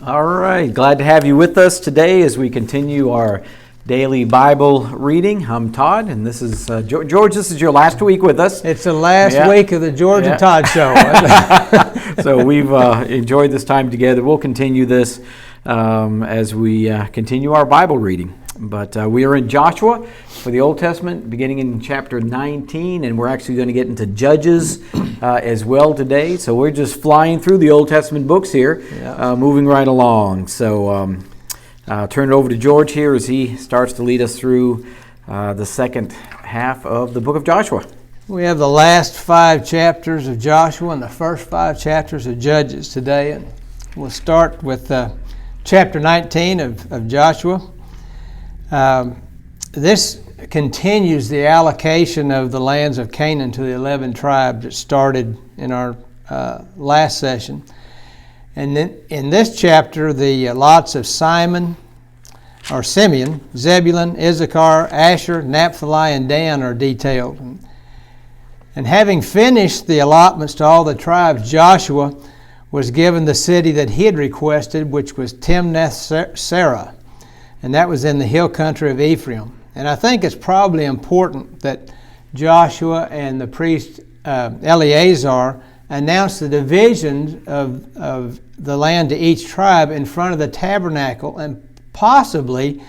All right, glad to have you with us today as we continue our daily Bible reading. I'm Todd, and this is George. This is your last week with us. It's the last week of the George and Todd show. So we've enjoyed this time together. We'll continue this as we continue our Bible reading. But we are in Joshua for the Old Testament, beginning in chapter 19, and we're actually going to get into Judges as well today. So we're just flying through the Old Testament books here, moving right along. So turn it over to George here as he starts to lead us through the second half of the book of Joshua. We have the last 5 chapters of Joshua and the first 5 chapters of Judges today. And we'll start with chapter 19 of Joshua. This continues the allocation of the lands of Canaan to the 11 tribes that started in our last session. And then in this chapter, the lots of Simeon, Zebulun, Issachar, Asher, Naphtali, and Dan are detailed. And having finished the allotments to all the tribes, Joshua was given the city that he had requested, which was Timnath-Serah. And that was in the hill country of Ephraim. And I think it's probably important that Joshua and the priest Eleazar announced the division of the land to each tribe in front of the tabernacle, and possibly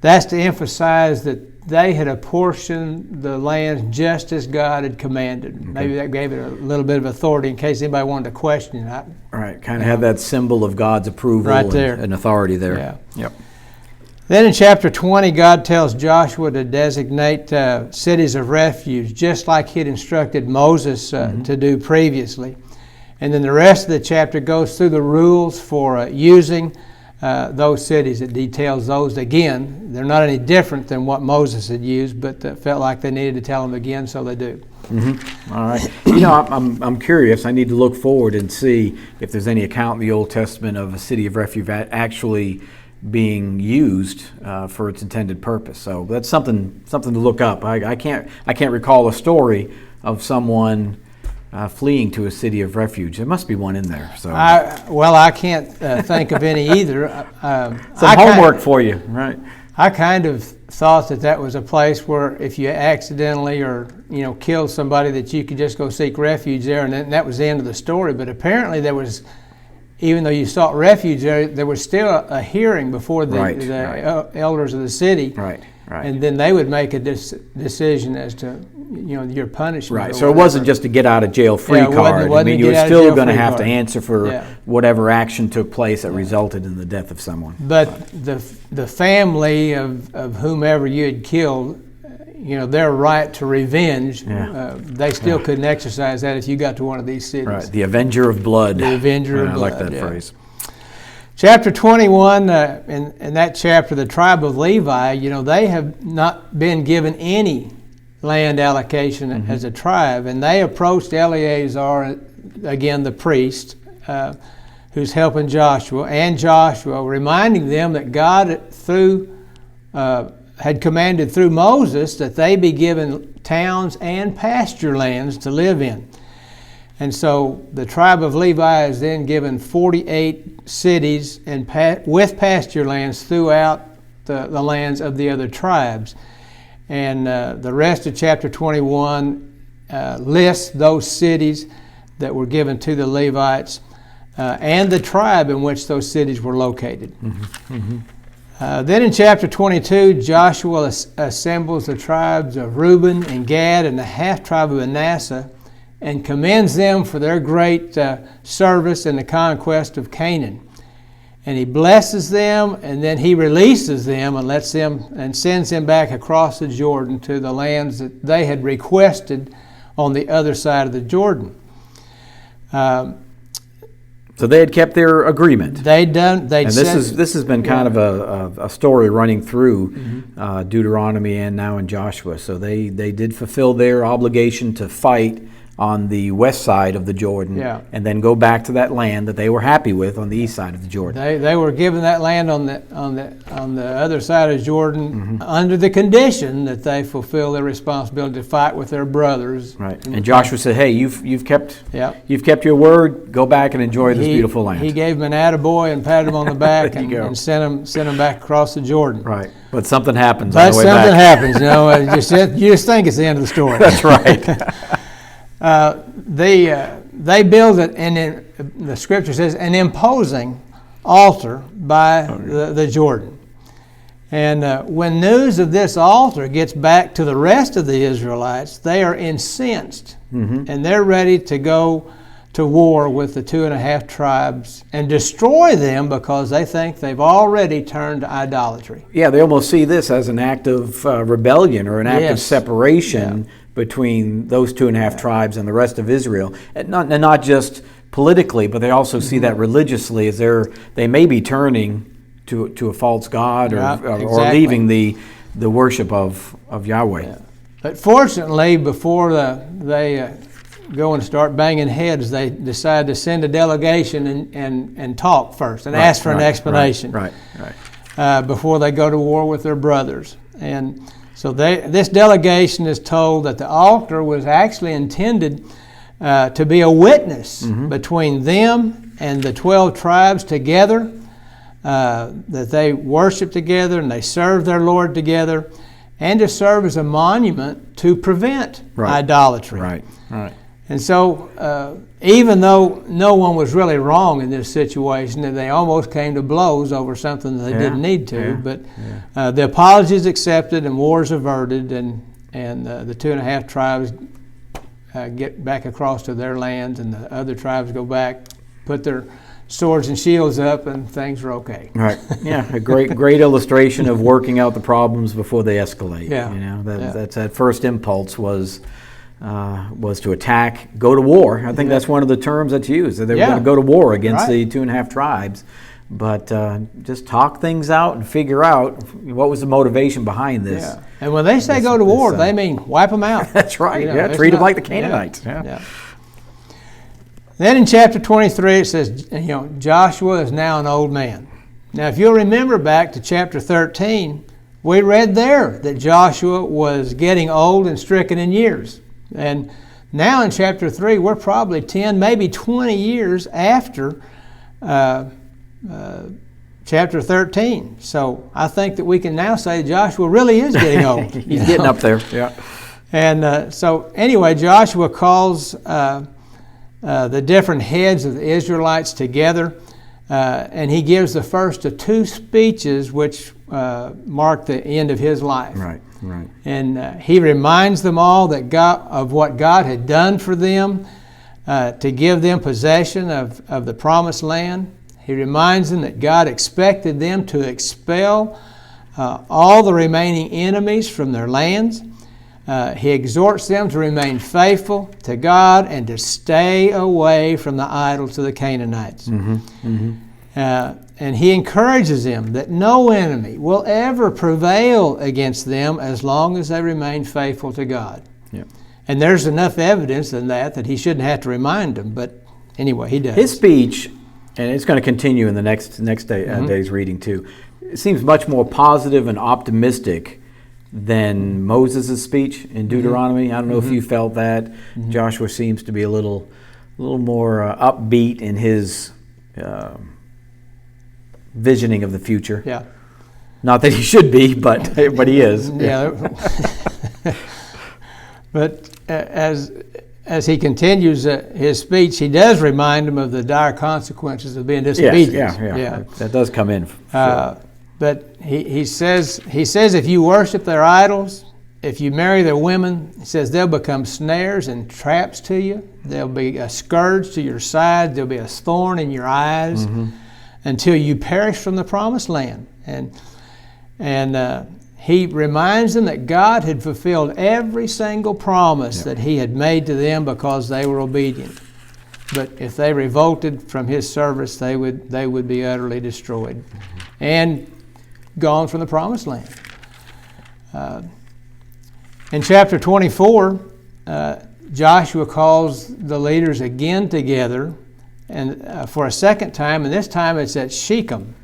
that's to emphasize that they had apportioned the land just as God had commanded. Okay. Maybe that gave it a little bit of authority in case anybody wanted to question it. Right, kind of have that symbol of God's approval right there. And authority there. Yeah. Yep. Then in chapter 20, God tells Joshua to designate cities of refuge, just like he had instructed Moses to do previously. And then the rest of the chapter goes through the rules for using those cities. It details those again. They're not any different than what Moses had used, but felt like they needed to tell them again, so they do. Mm-hmm. All right. You know, I'm curious. I need to look forward and see if there's any account in the Old Testament of a city of refuge actually being used for its intended purpose. So that's something to look up. I can't recall a story of someone fleeing to a city of refuge. There must be one in there. So I can't think of any either. Some homework for you, right? I kind of thought that was a place where if you accidentally or killed somebody, that you could just go seek refuge there, and that was the end of the story. But apparently there was. Even though you sought refuge there was still a hearing before the elders of the city. Right. And then they would make a decision as to, your punishment. Right. So it wasn't just a get out of jail free card. I mean, you were still going to have to answer for whatever action took place that resulted in the death of someone. But the family of whomever you had killed, their right to revenge, they still couldn't exercise that if you got to one of these cities. Right, the avenger of blood. The avenger of blood. I like that phrase. Chapter 21, in that chapter, the tribe of Levi, they have not been given any land allocation as a tribe, and they approached Eleazar, again the priest, who's helping Joshua, reminding them that God had commanded through Moses that they be given towns and pasture lands to live in. And so the tribe of Levi is then given 48 cities and with pasture lands throughout the lands of the other tribes. And the rest of chapter 21 lists those cities that were given to the Levites and the tribe in which those cities were located. Mm-hmm. Mm-hmm. Then in chapter 22, Joshua assembles the tribes of Reuben and Gad and the half-tribe of Manasseh and commends them for their great service in the conquest of Canaan. And he blesses them, and then he releases them and sends them back across the Jordan to the lands that they had requested on the other side of the Jordan. So they had kept their agreement. And this has been kind of a story running through Deuteronomy and now in Joshua. So they did fulfill their obligation to fight on the west side of the Jordan, Yeah. and then go back to that land that they were happy with on the east side of the Jordan. They were given that land on the other side of Jordan under the condition that they fulfill their responsibility to fight with their brothers. Right. And Joshua said, "Hey, you've kept Yep. you've kept your word. Go back and enjoy this beautiful land." He gave him an attaboy and patted him on the back There you go. and sent him back across the Jordan. Right. But something happens on But the way something back. happens, you know. You just think it's the end of the story. That's right. They build it, and the scripture says, an imposing altar by the Jordan. And when news of this altar gets back to the rest of the Israelites, they are incensed, and they're ready to go to war with the 2.5 tribes and destroy them because they think they've already turned to idolatry. Yeah, they almost see this as an act of rebellion or an act of Yes. separation between those 2.5 tribes and the rest of Israel, and not just politically, but they also see that religiously, as they may be turning to a false god or Exactly. leaving the worship of Yahweh. Yeah. But fortunately, before they go and start banging heads, they decide to send a delegation and talk first and ask for an explanation. Right. Before they go to war with their brothers. And so this delegation is told that the altar was actually intended to be a witness between them and the 12 tribes together, that they worship together and they serve their Lord together, and to serve as a monument to prevent idolatry. Right. And so, even though no one was really wrong in this situation, and they almost came to blows over something that they didn't need to, but the apology is accepted and war is averted, and the 2.5 tribes get back across to their lands, and the other tribes go back, put their swords and shields up, and things are okay. Right. Yeah, a great illustration of working out the problems before they escalate. Yeah. You know, that's that first impulse was to attack, go to war. I think that's one of the terms that's used, that they were going to go to war against the 2.5 tribes. But just talk things out and figure out what was the motivation behind this. Yeah. And when they say go to war, they mean wipe them out. That's right. You know, treat them like the Canaanites. Yeah. Then in chapter 23 it says, Joshua is now an old man. Now if you'll remember back to chapter 13, we read there that Joshua was getting old and stricken in years. And now in chapter 3, we're probably 10, maybe 20 years after chapter 13. So I think that we can now say Joshua really is getting old. He's getting up there. Yeah. And so anyway, Joshua calls the different heads of the Israelites together, and he gives the first of 2 speeches which mark the end of his life. Right. And he reminds them all of what God had done for them to give them possession of the promised land. He reminds them that God expected them to expel all the remaining enemies from their lands. He exhorts them to remain faithful to God and to stay away from the idols of the Canaanites. And he encourages them that no enemy will ever prevail against them as long as they remain faithful to God. Yeah. And there's enough evidence in that he shouldn't have to remind them, but anyway, he does. His speech, and it's going to continue in the next day's reading too, it seems much more positive and optimistic than Moses' speech in Deuteronomy. I don't know if you felt that. Joshua seems to be a little more upbeat in his visioning of the future. Yeah. Not that he should be, but he is. Yeah. But as he continues his speech, he does remind them of the dire consequences of being disobedient. Yes, that does come in. But he says if you worship their idols, if you marry their women, he says they'll become snares and traps to you. They'll be a scourge to your side. They'll be a thorn in your eyes until you perish from the promised land. And he reminds them that God had fulfilled every single promise that he had made to them because they were obedient. But if they revolted from his service, they would be utterly destroyed and gone from the promised land. In chapter 24, Joshua calls the leaders again together, and for a second time, and this time it's at Shechem.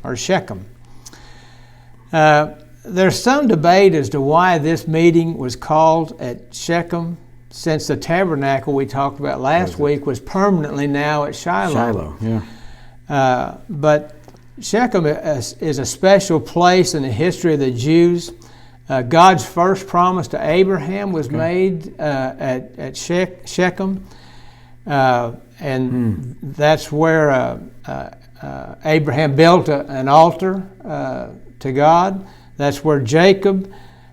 There's some debate as to why this meeting was called at Shechem, since the tabernacle we talked about last week was permanently now at Shiloh. But Shechem is a special place in the history of the Jews. God's first promise to Abraham was made at Shechem, and that's where Abraham built an altar to God. That's where Jacob,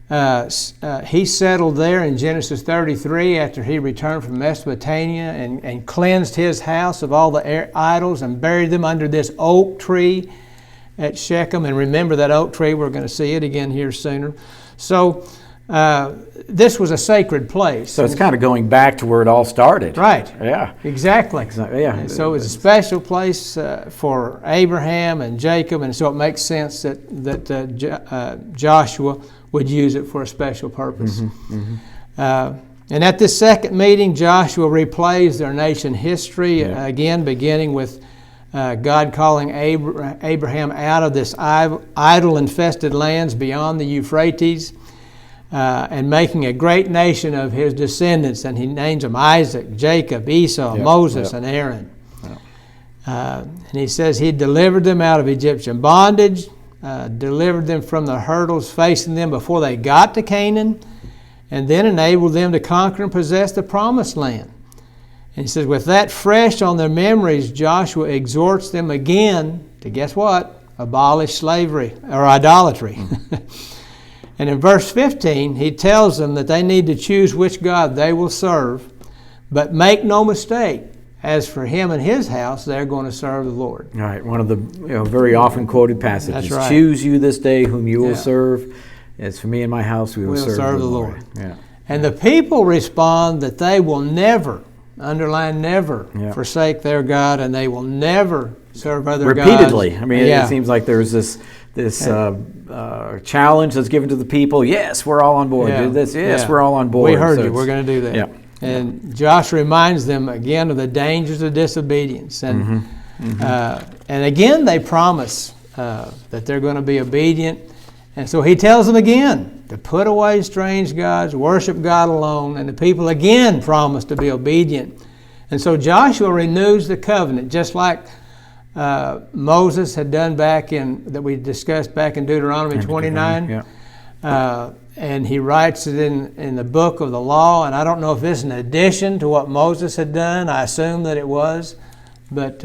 he settled there in Genesis 33 after he returned from Mesopotamia and cleansed his house of all the idols and buried them under this oak tree at Shechem. And remember that oak tree, we're going to see it again here sooner. So this was a sacred place. So it's kind of going back to where it all started. Right. Yeah. Exactly. Yeah. And so it's a special place for Abraham and Jacob, and so it makes sense that Joshua would use it for a special purpose. And at this second meeting, Joshua replays their nation history, again beginning with God calling Abraham out of this idol-infested lands beyond the Euphrates, and making a great nation of his descendants. And he names them Isaac, Jacob, Esau, Moses, and Aaron. And he says he delivered them out of Egyptian bondage, delivered them from the hurdles facing them before they got to Canaan, and then enabled them to conquer and possess the promised land. And he says, with that fresh on their memories, Joshua exhorts them again to, guess what? Abolish slavery or idolatry. And in verse 15, he tells them that they need to choose which God they will serve, but make no mistake, as for him and his house, they're going to serve the Lord. All right, one of the very often quoted passages. That's right. Choose you this day whom you will serve. As for me and my house, we will serve the Lord. Yeah. And the people respond that they will never, underline never, forsake their God, and they will never serve other gods. Repeatedly. I mean, it seems like there's this challenge that's given to the people. Yes, we're all on board. We're all on board. We heard you. We're going to do that. Yeah. And Josh reminds them again of the dangers of disobedience. And and again, they promise that they're going to be obedient. And so he tells them again to put away strange gods, worship God alone. And the people again promise to be obedient. And so Joshua renews the covenant, just like Moses had done that we discussed back in Deuteronomy 29. And he writes it in the book of the law. And I don't know if it's an addition to what Moses had done. I assume that it was. But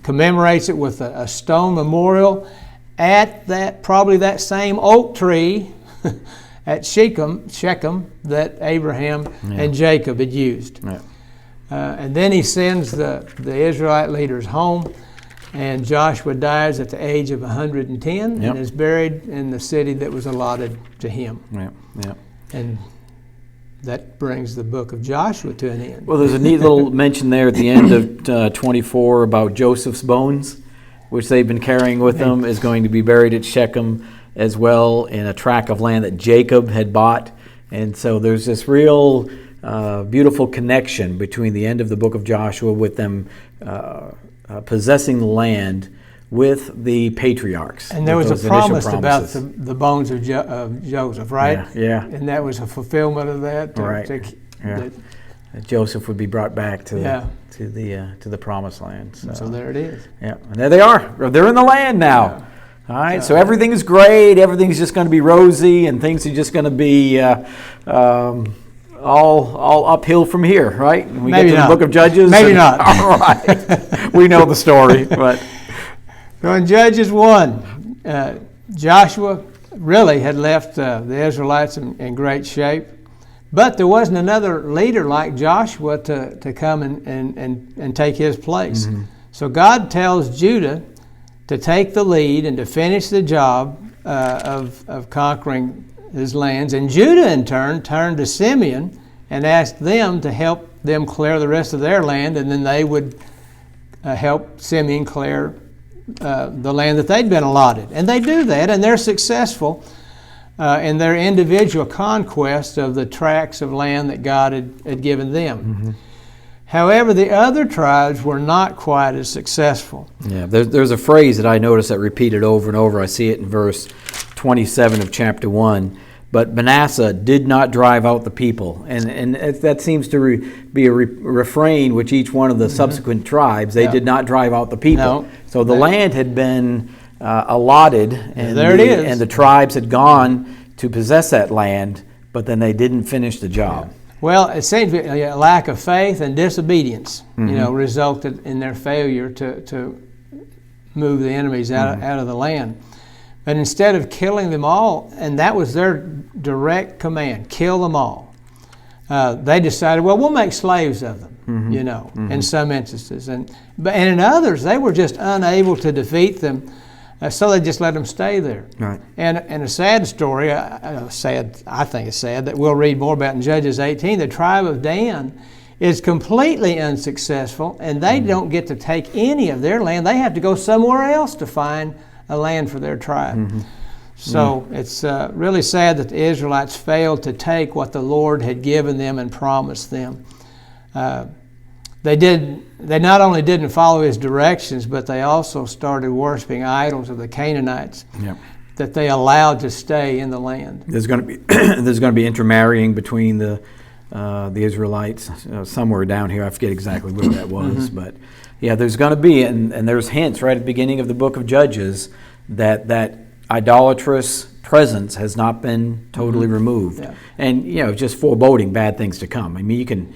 commemorates it with a stone memorial at probably that same oak tree at Shechem that Abraham and Jacob had used. And then he sends the Israelite leaders home. And Joshua dies at the age of 110 and is buried in the city that was allotted to him. And that brings the book of Joshua to an end. Well, there's a neat little mention there at the end of 24 about Joseph's bones, which they've been carrying with them, is going to be buried at Shechem as well in a tract of land that Jacob had bought. And so there's this real beautiful connection between the end of the book of Joshua with them possessing the land with the patriarchs. And there was a promise about the bones of Joseph, right? Yeah. And that was a fulfillment of that. That Joseph would be brought back to the promised land. So there it is. Yeah, and there they are. They're in the land now. All right, so everything is great. Everything's just going to be rosy, and things are just going to be all uphill from here, right? When we get to the book of Judges. Maybe not. All right, we know the story, but. So in Judges 1, Joshua really had left the Israelites in great shape, but there wasn't another leader like Joshua to come and take his place. So God tells Judah to take the lead and to finish the job of conquering his lands. And Judah, in turn, turned to Simeon and asked them to help them clear the rest of their land, and then they would help Simeon clear the land that they'd been allotted. And they do that, and they're successful. in their individual conquest of the tracts of land that God had given them. Mm-hmm. However, the other tribes were not quite as successful. Yeah, there's a phrase that I noticed that repeated over and over. I see it in verse 27 of chapter 1. But Manasseh did not drive out the people. And that seems to be a refrain which each one of the subsequent tribes, they did not drive out the people. No. So the land had been allotted, and there it is. And the tribes had gone to possess that land, but then they didn't finish the job. Yeah. Well, it seems a lack of faith and disobedience, resulted in their failure to move the enemies out of the land. But instead of killing them all, and that was their direct command, kill them all, they decided, well, we'll make slaves of them, in some instances. And in others, they were just unable to defeat them, so they just let them stay there. Right. And a sad story, I think it's sad, that we'll read more about in Judges 18, the tribe of Dan is completely unsuccessful, and they don't get to take any of their land. They have to go somewhere else to find a land for their tribe. So it's really sad that the Israelites failed to take what the Lord had given them and promised them. They not only didn't follow His directions, but they also started worshiping idols of the Canaanites that they allowed to stay in the land. There's going to be intermarrying between the Israelites somewhere down here. I forget exactly where that was, but yeah, there's going to be, and there's hints right at the beginning of the book of Judges that idolatrous presence has not been totally removed, and just foreboding bad things to come. I mean,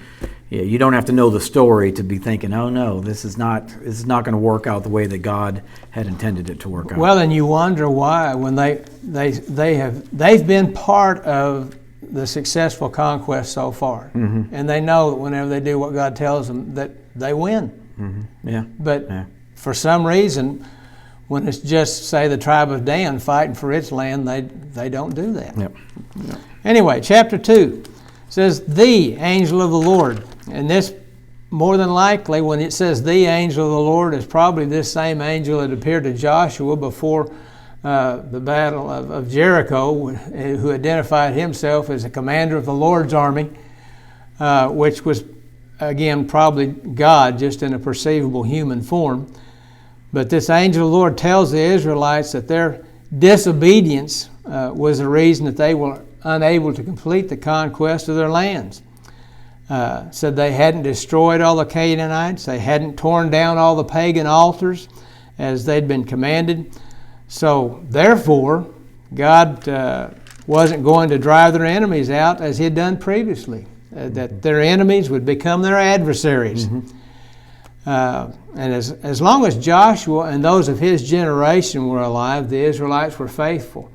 you don't have to know the story to be thinking, oh no, this is not going to work out the way that God had intended it to work out. Well, and you wonder why when they've been part of the successful conquest so far, and they know that whenever they do what God tells them, that they win. But for some reason, when it's just, say, the tribe of Dan fighting for its land, they don't do that. Anyway, chapter 2 says, the angel of the Lord. And this, more than likely, when it says the angel of the Lord, is probably this same angel that appeared to Joshua before the battle of Jericho, who identified himself as a commander of the Lord's army, which was, again, probably God, just in a perceivable human form. But this angel of the Lord tells the Israelites that their disobedience was the reason that they were unable to complete the conquest of their lands. Said they hadn't destroyed all the Canaanites, they hadn't torn down all the pagan altars as they'd been commanded. So therefore, God wasn't going to drive their enemies out as He had done previously, that their enemies would become their adversaries. And as long as Joshua and those of his generation were alive, the Israelites were faithful.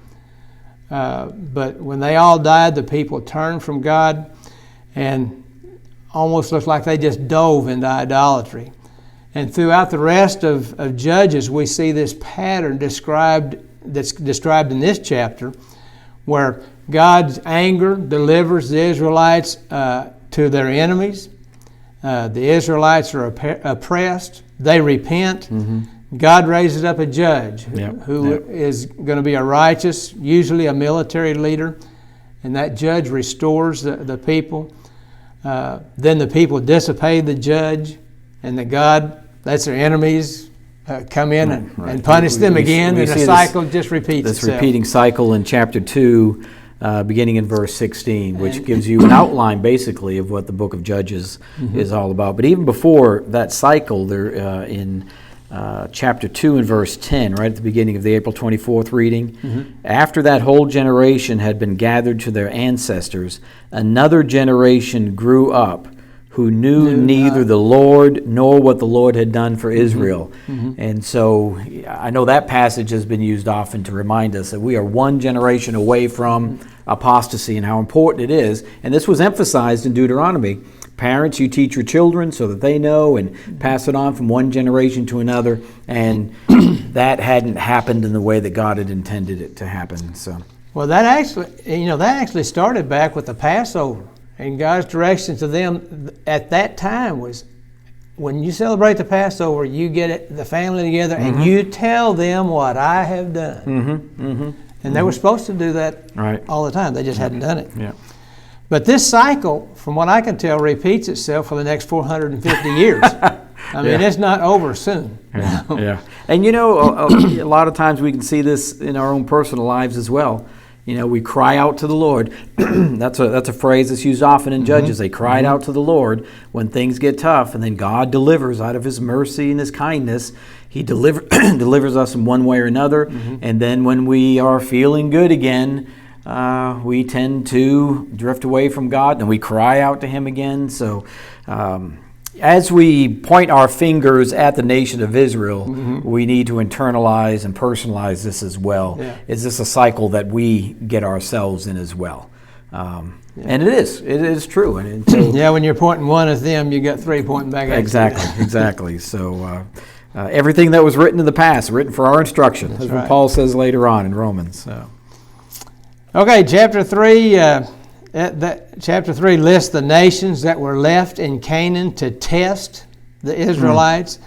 But when they all died, the people turned from God and almost looked like they just dove into idolatry. And throughout the rest of Judges, we see this pattern that's described in this chapter, where God's anger delivers the Israelites to their enemies. The Israelites are oppressed. They repent. God raises up a judge who is going to be a righteous, usually a military leader, and that judge restores the people. Then the people dissipate the judge, and God lets their enemies come in and punish them again, and the cycle just repeats itself. This repeating cycle in chapter 2, beginning in verse 16, which gives you an outline basically of what the book of Judges is all about. But even before that cycle, there in chapter 2 and verse 10, right at the beginning of the April 24th reading, after that whole generation had been gathered to their ancestors, another generation grew up who knew neither the Lord nor what the Lord had done for Israel. And so I know that passage has been used often to remind us that we are one generation away from apostasy and how important it is. And this was emphasized in Deuteronomy. Parents, you teach your children so that they know and pass it on from one generation to another. And that hadn't happened in the way that God had intended it to happen. So, well, that actually started back with the Passover. And God's direction to them at that time was, when you celebrate the Passover, you get the family together and you tell them what I have done. And they were supposed to do that Right. all the time. They just hadn't done it. Yeah. But this cycle, from what I can tell, repeats itself for the next 450 years. I mean, it's not over soon. Yeah. Yeah. And you know, a lot of times we can see this in our own personal lives as well. You know, we cry out to the Lord. That's a phrase that's used often in Judges. They cried out to the Lord when things get tough, and then God delivers out of His mercy and His kindness. He delivers us in one way or another. And then when we are feeling good again, we tend to drift away from God, and we cry out to Him again. So as we point our fingers at the nation of Israel, we need to internalize and personalize this as well. Yeah. Is this a cycle that we get ourselves in as well? And it is true. And until Yeah, when you're pointing one at them, you got three pointing back at you. Exactly. So everything that was written in the past, written for our instruction. That's what Paul says later on in Romans. So. Okay, chapter 3. Chapter 3 lists the nations that were left in Canaan to test the Israelites,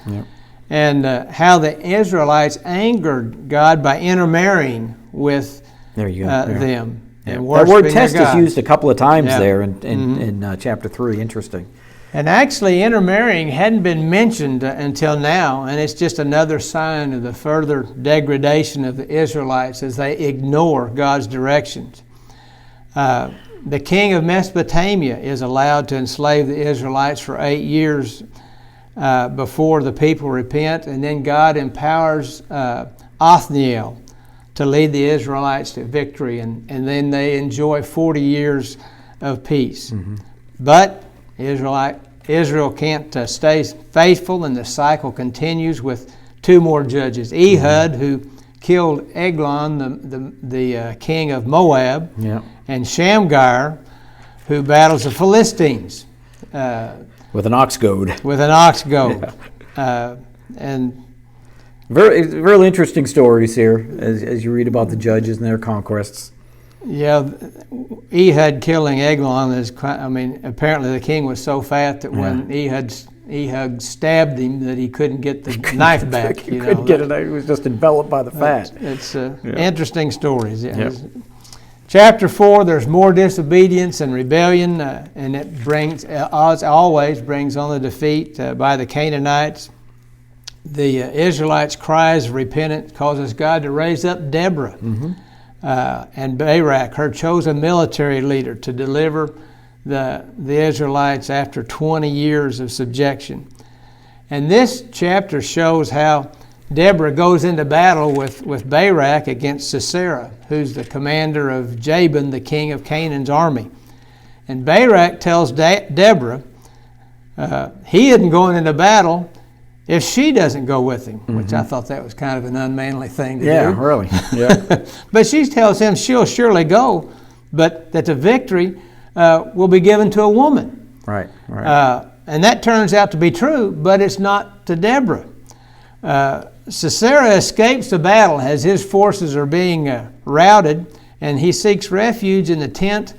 and how the Israelites angered God by intermarrying with them. And that word test is used a couple of times there in chapter 3. Interesting. And actually, intermarrying hadn't been mentioned until now, and it's just another sign of the further degradation of the Israelites as they ignore God's directions. The king of Mesopotamia is allowed to enslave the Israelites for 8 years before the people repent, and then God empowers Othniel to lead the Israelites to victory, and then they enjoy 40 years of peace. But Israel can't stay faithful, and the cycle continues with two more judges. Ehud, who killed Eglon, the king of Moab, and Shamgar, who battles the Philistines. With an ox goad. And very interesting stories here as you read about the judges and their conquests. Yeah, Ehud killing Eglon is, apparently the king was so fat that when Ehud stabbed him that he couldn't get the knife back. He couldn't get it. He was just enveloped by the fat. It's interesting stories. Yeah. Chapter 4, there's more disobedience and rebellion, and it brings, as always, brings on the defeat by the Canaanites. The Israelites' cries of repentance causes God to raise up Deborah and Barak, her chosen military leader, to deliver the Israelites after 20 years of subjection. And this chapter shows how Deborah goes into battle with Barak against Sisera, who's the commander of Jabin, the king of Canaan's army. And Barak tells Deborah he isn't going into battle if she doesn't go with him, which I thought that was kind of an unmanly thing to do. Yeah, really. Yeah. But she tells him she'll surely go, but that the victory will be given to a woman. Right. And that turns out to be true, but it's not to Deborah. Sisera escapes the battle as his forces are being routed, and he seeks refuge in the tent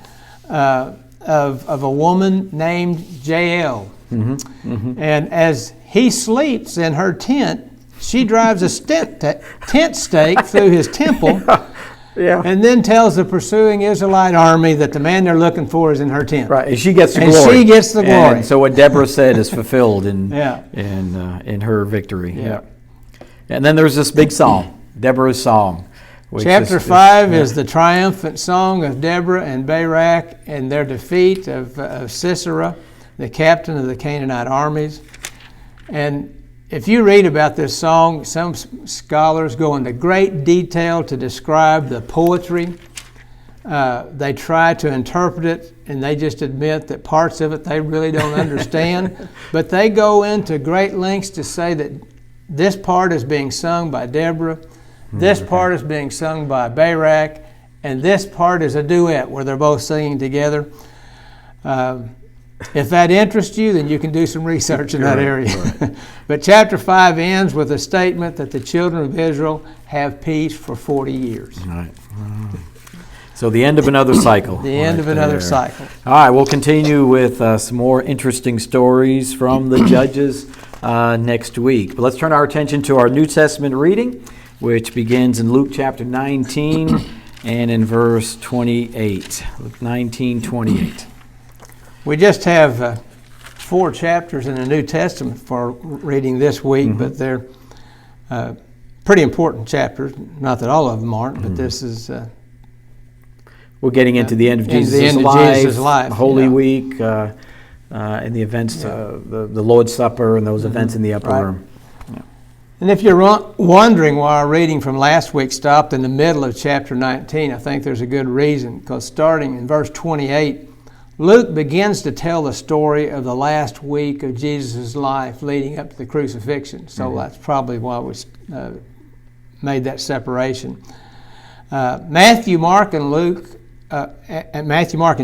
of a woman named Jael. And as he sleeps in her tent, she drives a tent stake through his temple, and then tells the pursuing Israelite army that the man they're looking for is in her tent. Right, and she gets the glory. And she gets the glory. And so what Deborah said is fulfilled in her victory. Yeah. And then there's this big psalm, Deborah's song. Chapter 5 is the triumphant song of Deborah and Barak and their defeat of Sisera, the captain of the Canaanite armies. And if you read about this song, some scholars go into great detail to describe the poetry. They try to interpret it, and they just admit that parts of it they really don't understand. But they go into great lengths to say that this part is being sung by Deborah, this part is being sung by Barak, and this part is a duet where they're both singing together. If that interests you, then you can do some research in that area. Right. But chapter 5 ends with a statement that the children of Israel have peace for 40 years. Right. So the end of another cycle. The end of another cycle. All right, we'll continue with some more interesting stories from the Judges next week. But let's turn our attention to our New Testament reading, which begins in Luke chapter 19 and in verse 28. Luke 19:28. We just have 4 chapters in the New Testament for reading this week, but they're pretty important chapters. Not that all of them aren't, but this is... We're getting into the end of Jesus' life, Holy Week, and the events, the Lord's Supper, and those events in the upper room. Yeah. And if you're wondering why our reading from last week stopped in the middle of chapter 19, I think there's a good reason, because starting in verse 28, Luke begins to tell the story of the last week of Jesus' life leading up to the crucifixion. So that's probably why we made that separation. Matthew, Mark, and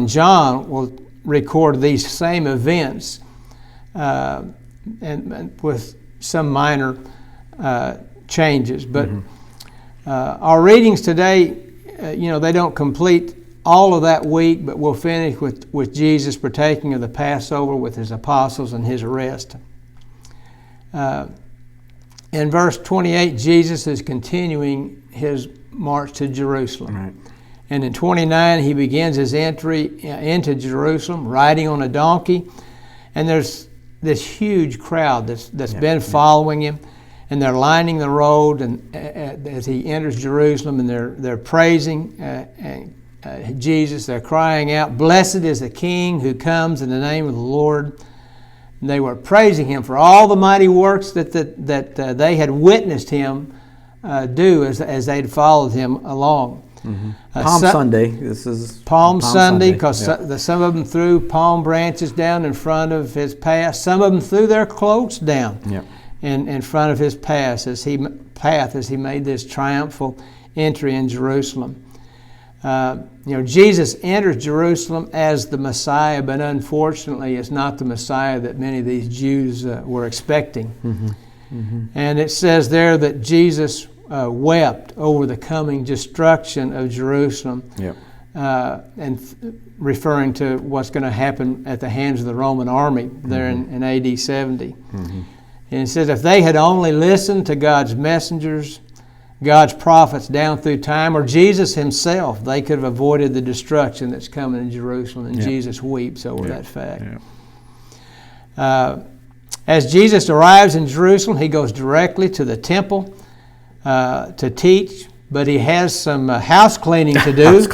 John will record these same events and with some minor changes. But our readings today, they don't complete all of that week, but we'll finish with Jesus partaking of the Passover with his apostles and his arrest. In verse 28, Jesus is continuing his march to Jerusalem. Right. And in 29, he begins his entry into Jerusalem, riding on a donkey. And there's this huge crowd that's been following him, and they're lining the road and as he enters Jerusalem, and they're praising Jesus. They're crying out, "Blessed is the King who comes in the name of the Lord." And they were praising him for all the mighty works that they had witnessed him do as they'd followed him along. Palm Sunday. This is Palm Sunday, because some of them threw palm branches down in front of his path. Some of them threw their cloaks down in front of his path as he made this triumphal entry in Jerusalem. Jesus enters Jerusalem as the Messiah, but unfortunately it's not the Messiah that many of these Jews were expecting. And it says there that Jesus wept over the coming destruction of Jerusalem, and referring to what's going to happen at the hands of the Roman army there in AD 70. And it says if they had only listened to God's messengers, God's prophets down through time, or Jesus himself, they could have avoided the destruction that's coming in Jerusalem. And Jesus weeps over that fact. As Jesus arrives in Jerusalem, he goes directly to the temple to teach, but he has some house cleaning to do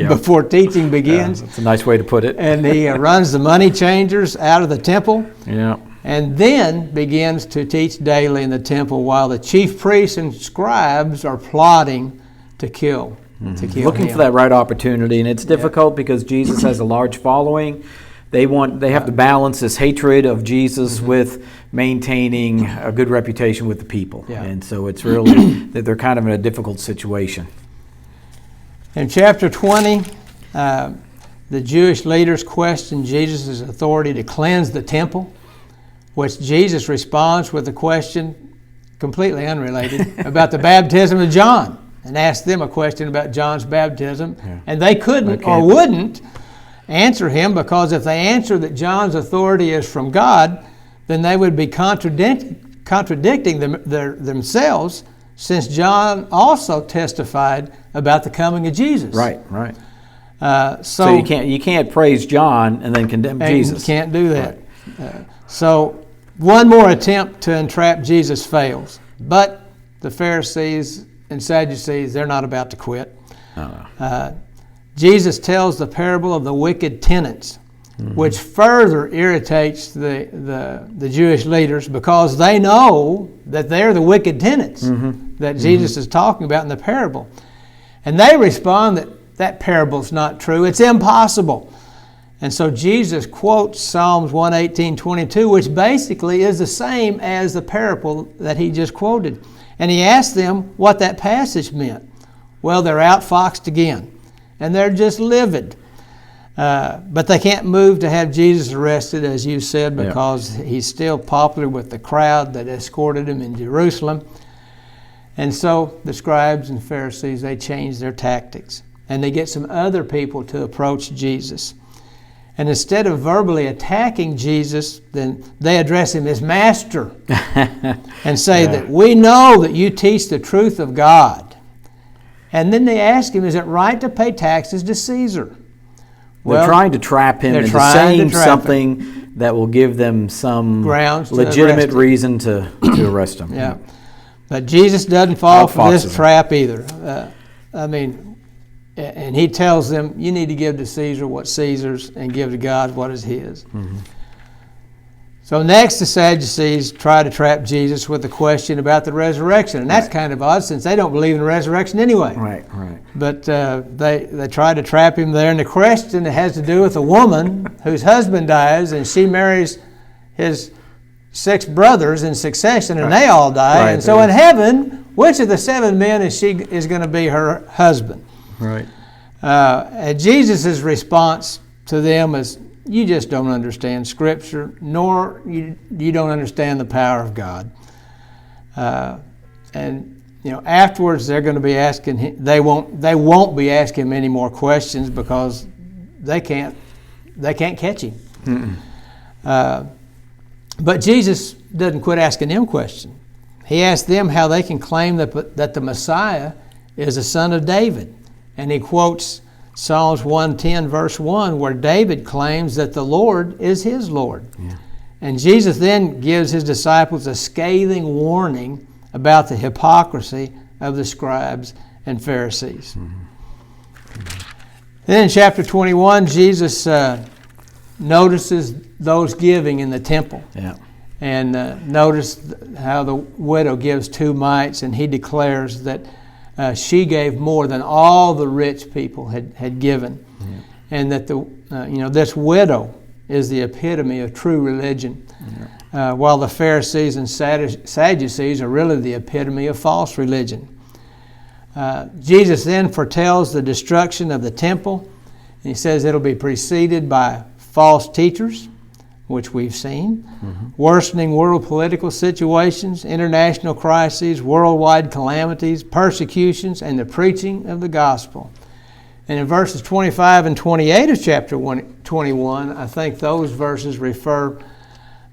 before teaching begins. That's a nice way to put it. And he runs the money changers out of the temple. And then begins to teach daily in the temple while the chief priests and scribes are plotting to kill Looking him. for that right opportunity, and it's difficult because Jesus has a large following. They have to balance this hatred of Jesus with maintaining a good reputation with the people. And so it's really that they're kind of in a difficult situation. In chapter 20, the Jewish leaders question Jesus' authority to cleanse the temple, which Jesus responds with a question completely unrelated about the baptism of John, and asks them a question about John's baptism. And they couldn't or wouldn't answer him, because if they answer that John's authority is from God, then they would be contradicting themselves, since John also testified about the coming of Jesus. Right. So you can't praise John and then condemn Jesus. You can't do that. So one more attempt to entrap Jesus fails. But the Pharisees and Sadducees, they're not about to quit. Jesus tells the parable of the wicked tenants, which further irritates the Jewish leaders, because they know that they're the wicked tenants that Jesus is talking about in the parable. And they respond that parable's not true. It's impossible. And so Jesus quotes Psalms 118:22, which basically is the same as the parable that he just quoted. And he asked them what that passage meant. Well, they're outfoxed again, and they're just livid. But they can't move to have Jesus arrested, as you said, because he's still popular with the crowd that escorted him in Jerusalem. And so the scribes and Pharisees, they change their tactics, and they get some other people to approach Jesus. And instead of verbally attacking Jesus, then they address him as Master and say that we know that you teach the truth of God. And then they ask him, is it right to pay taxes to Caesar? They're trying to trap him into saying something that will give them some legitimate reason to arrest him. Yeah. But Jesus doesn't fall for this trap either. And he tells them, you need to give to Caesar what's Caesar's and give to God what is his. Mm-hmm. So next, the Sadducees try to trap Jesus with a question about the resurrection. And that's kind of odd since they don't believe in the resurrection anyway. Right. But they try to trap him there. And the question has to do with a woman whose husband dies and she marries his 6 brothers in succession and they all die. Right. And so in heaven, which of the 7 men is going to be her husband? Right. And Jesus' response to them is, you just don't understand Scripture, nor you don't understand the power of God. And afterwards they're going to be asking him, they won't be asking him any more questions because they can't catch him. But Jesus doesn't quit asking them questions. He asked them how they can claim that the Messiah is a son of David, and he quotes Psalms 110 verse 1 where David claims that the Lord is his Lord. Yeah. And Jesus then gives his disciples a scathing warning about the hypocrisy of the scribes and Pharisees. Mm-hmm. Then in chapter 21, Jesus notices those giving in the temple. Yeah. And notice how the widow gives 2 mites, and he declares that she gave more than all the rich people had given, and that this widow is the epitome of true religion, while the Pharisees and Sadducees are really the epitome of false religion. Jesus then foretells the destruction of the temple, and he says it'll be preceded by false teachers, which we've seen, worsening world political situations, international crises, worldwide calamities, persecutions, and the preaching of the gospel. And in verses 25 and 28 of chapter 21, I think those verses refer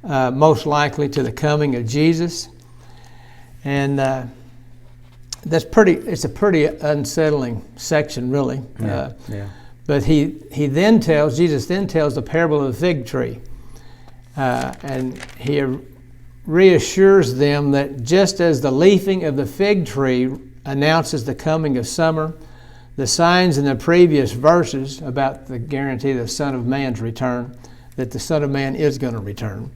most likely to the coming of Jesus. And it's a pretty unsettling section, really. But Jesus then tells the parable of the fig tree. And he reassures them that just as the leafing of the fig tree announces the coming of summer, the signs in the previous verses about the guarantee of the Son of Man's return, that the Son of Man is going to return.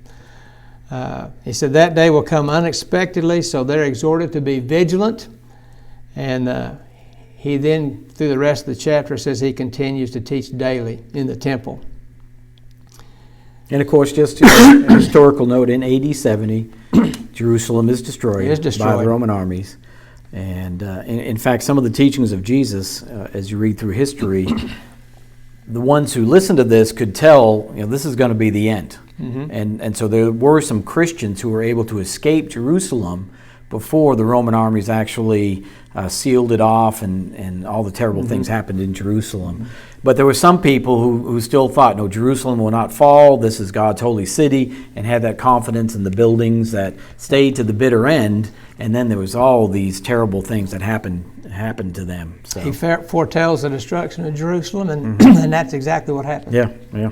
He said that day will come unexpectedly, so they're exhorted to be vigilant. And he then, through the rest of the chapter, says he continues to teach daily in the temple. And of course, just a historical note, in AD 70, Jerusalem is destroyed by the Roman armies. And in fact, some of the teachings of Jesus, as you read through history, the ones who listened to this could tell, this is going to be the end. Mm-hmm. And so there were some Christians who were able to escape Jerusalem before the Roman armies actually sealed it off and all the terrible things happened in Jerusalem. Mm-hmm. But there were some people who still thought, no, Jerusalem will not fall, this is God's holy city, and had that confidence in the buildings that stayed to the bitter end, and then there was all these terrible things that happened to them. So he foretells the destruction of Jerusalem, and, and that's exactly what happened. Yeah.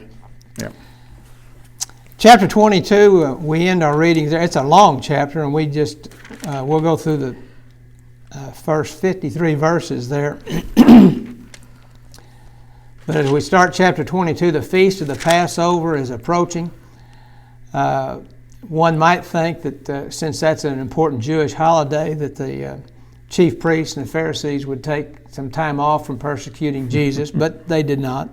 Chapter 22, we end our readings there. It's a long chapter, and we'll go through the first 53 verses there. But as we start chapter 22, the feast of the Passover is approaching. One might think that since that's an important Jewish holiday, that the chief priests and the Pharisees would take some time off from persecuting Jesus, but they did not.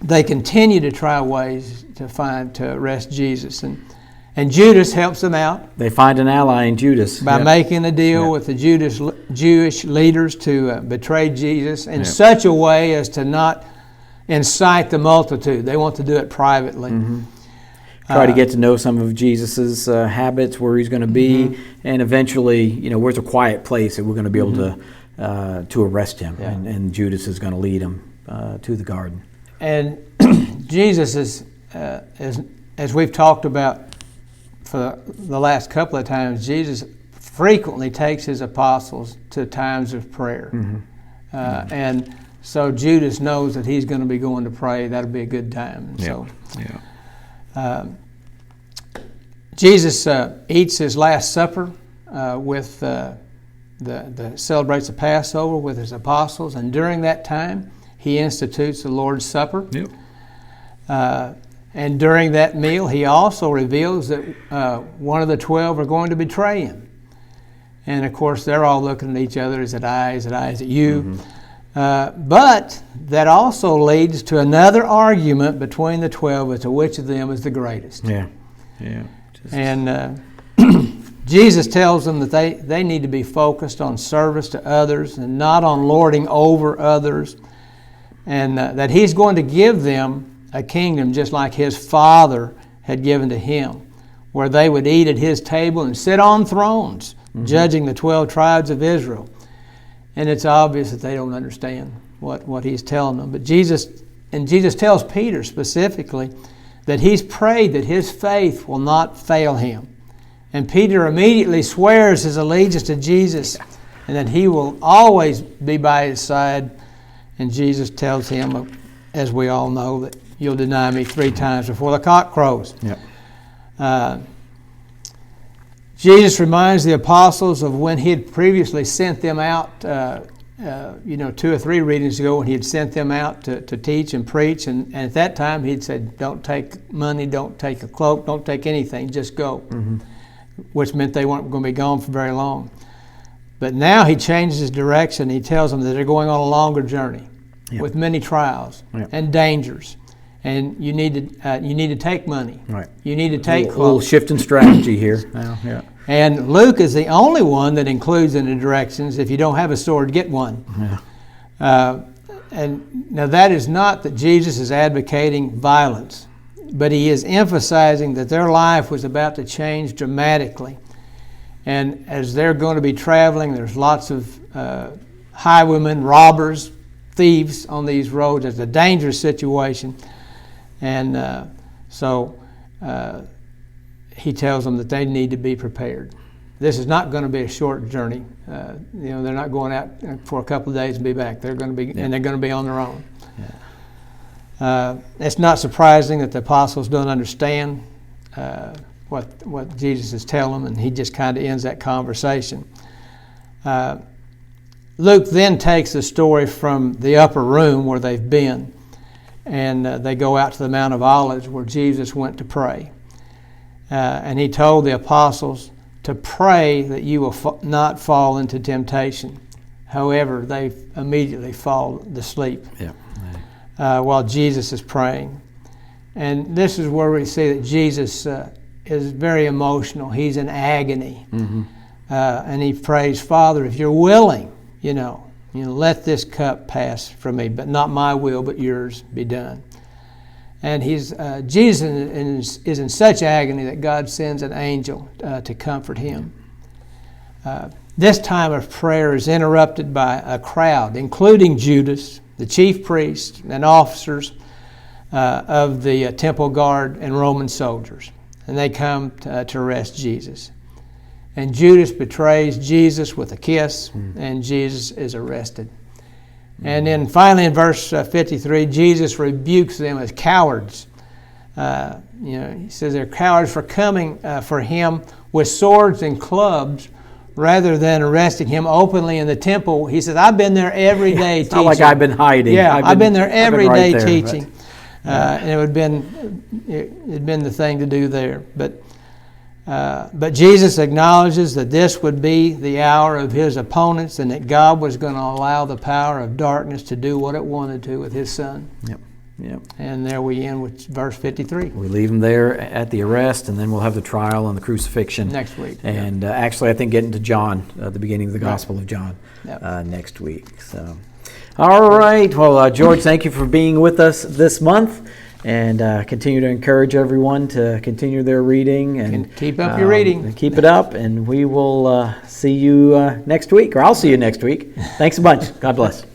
They continue to try ways to arrest Jesus, and Judas helps them out. They find an ally in Judas by making a deal with the Jewish leaders to betray Jesus in such a way as to not incite the multitude. They want to do it privately. Mm-hmm. Try to get to know some of Jesus's habits, where he's going to be, and eventually, where's a quiet place that we're going to be able to arrest him, and Judas is going to lead him to the garden. And Jesus is, as we've talked about for the last couple of times, Jesus frequently takes his apostles to times of prayer. And so Judas knows that he's going to be going to pray. That'll be a good time. So, Jesus eats his Last Supper with celebrates the Passover with his apostles, and during that time, he institutes the Lord's Supper. And during that meal, he also reveals that one of the 12 are going to betray him. And of course, they're all looking at each other. Is it I? Is it I? Is it you? But that also leads to another argument between the 12 as to which of them is the greatest. And Jesus tells them that they need to be focused on service to others and not on lording over others, and that he's going to give them a kingdom just like his Father had given to him, where they would eat at his table and sit on thrones, judging the 12 tribes of Israel. And it's obvious that they don't understand what he's telling them. But Jesus tells Peter specifically that he's prayed that his faith will not fail him. And Peter immediately swears his allegiance to Jesus and that he will always be by his side. And Jesus tells him, as we all know, that you'll deny me 3 times before the cock crows. Jesus reminds the apostles of when he had previously sent them out, 2 or 3 readings ago, when he had sent them out to teach and preach. And at that time, he'd said, don't take money, don't take a cloak, don't take anything, just go. Which meant they weren't going to be gone for very long. But now he changes his direction. He tells them that they're going on a longer journey with many trials and dangers. And you need to take money. You need to take clothes. A little shift in strategy here now. And Luke is the only one that includes in the directions, if you don't have a sword, get one. And now that is not that Jesus is advocating violence, but he is emphasizing that their life was about to change dramatically. And as they're going to be traveling, there's lots of highwaymen, robbers, thieves on these roads. It's a dangerous situation. And so he tells them that they need to be prepared. This is not going to be a short journey. They're not going out for a couple of days and be back. They're going to be, and they're going to be on their own. It's not surprising that the apostles don't understand what Jesus is telling them, and he just kind of ends that conversation. Luke then takes the story from the upper room where they've been, and they go out to the Mount of Olives where Jesus went to pray. And he told the apostles to pray that you will not fall into temptation. However, they immediately fall to sleep while Jesus is praying. And this is where we see that Jesus is very emotional. He's in agony. And he prays, Father, if you're willing, let this cup pass from me, but not my will, but yours be done. And Jesus is in such agony that God sends an angel to comfort him. This time of prayer is interrupted by a crowd, including Judas, the chief priest, and officers of the temple guard and Roman soldiers. And they come to arrest Jesus. And Judas betrays Jesus with a kiss, and Jesus is arrested. And then finally in verse 53, Jesus rebukes them as cowards. He says they're cowards for coming for him with swords and clubs rather than arresting him openly in the temple. He says, I've been there every day teaching. Not like I've been hiding. I've been there every day teaching. And it had been the thing to do there. But Jesus acknowledges that this would be the hour of his opponents and that God was going to allow the power of darkness to do what it wanted to with his Son. And there we end with verse 53. We leave them there at the arrest, and then we'll have the trial and the crucifixion. Next week. And actually, I think getting to John, the beginning of the Gospel of John, next week. So, all right. Well, George, thank you for being with us this month. And continue to encourage everyone to continue their reading. And keep up your reading. Keep it up, and we will see you next week, or I'll see you next week. Thanks a bunch. God bless.